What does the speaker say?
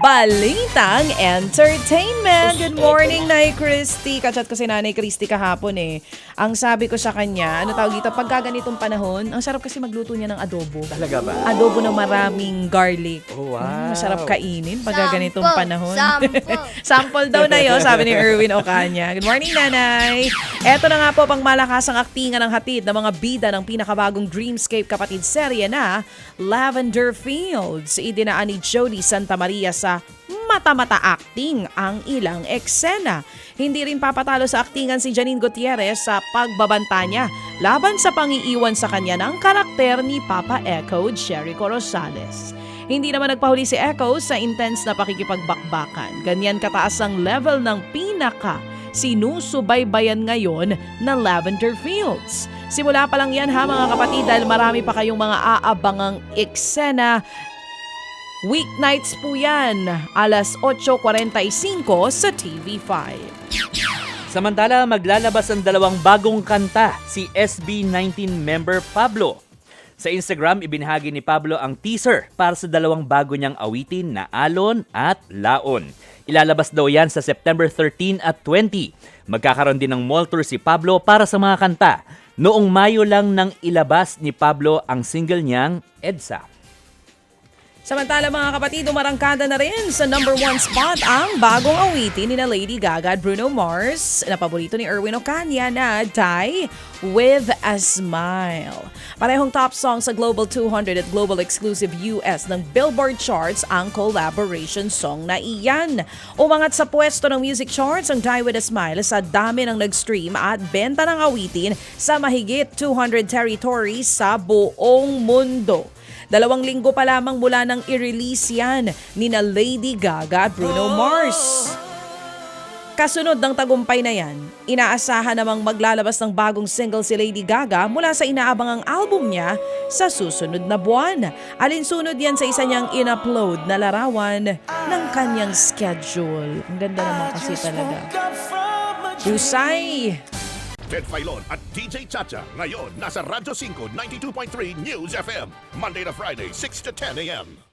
Balitang Entertainment. Good morning, Nay Christy. Kachat ko si Nanay Christy kahapon eh. Ang sabi ko sa kanya, ano tawag dito, pagka ganitong panahon, ang sarap kasi magluto niya ng adobo. Talaga ba? Adobo na maraming garlic. Oh, wow. Masarap kainin pagka ganitong panahon. Sample. Sample daw na yun, sabi ni Erwin Ocanya. Good morning, Nanay. Eto na nga po pang malakasang aktingan ng hatid ng mga bida ng pinakabagong Dreamscape kapatid serye na Lavender Fields. Idinaan ni Jody Santa Maria sa mata-mata acting ang ilang eksena. Hindi rin papatalo sa aktingan si Janine Gutierrez sa pagbabanta niya laban sa pangiiwan sa kanya ng karakter ni Papa Echo Jericho Rosales. Hindi naman nagpahuli si Echo sa intense na pakikipagbakbakan. Ganyan kataas ang level ng sinusubaybayan ngayon na Lavender Fields. Simula pa lang yan ha mga kapatid dahil marami pa kayong mga aabangang eksena. Weeknights po yan, alas 8:45 sa TV5. Samantala, maglalabas ang dalawang bagong kanta, si SB19 member Pablo. Sa Instagram, ibinahagi ni Pablo ang teaser para sa dalawang bago niyang awitin na Alon at Laon. Ilalabas daw yan sa September 13 at 20. Magkakaroon din ng mall tour si Pablo para sa mga kanta. Noong Mayo lang nang ilabas ni Pablo ang single niyang EDSA. Samantala mga kapatid, umarangkada na rin sa number 1 spot ang bagong awitin ni na Lady Gaga at Bruno Mars na paborito ni Erwin Ocanya na Die With a Smile. Parehong top song sa Global 200 at Global Exclusive US ng Billboard Charts ang collaboration song na iyan. Umangat sa pwesto ng music charts ang Die With a Smile sa dami ng nag-stream at benta ng awitin sa mahigit 200 territories sa buong mundo. 2 linggo pa lamang mula nang i-release yan ni na Lady Gaga at Bruno Mars. Kasunod ng tagumpay na yan, inaasahan namang maglalabas ng bagong single si Lady Gaga mula sa inaabangang album niya sa susunod na buwan. Alinsunod yan sa isa niyang in-upload na larawan ng kanyang schedule. Ang ganda naman kasi talaga. Husay! Ted Filon at DJ Chacha. Ngayon, nasa Radyo 5, 92.3 News FM. Monday to Friday, 6 to 10 a.m.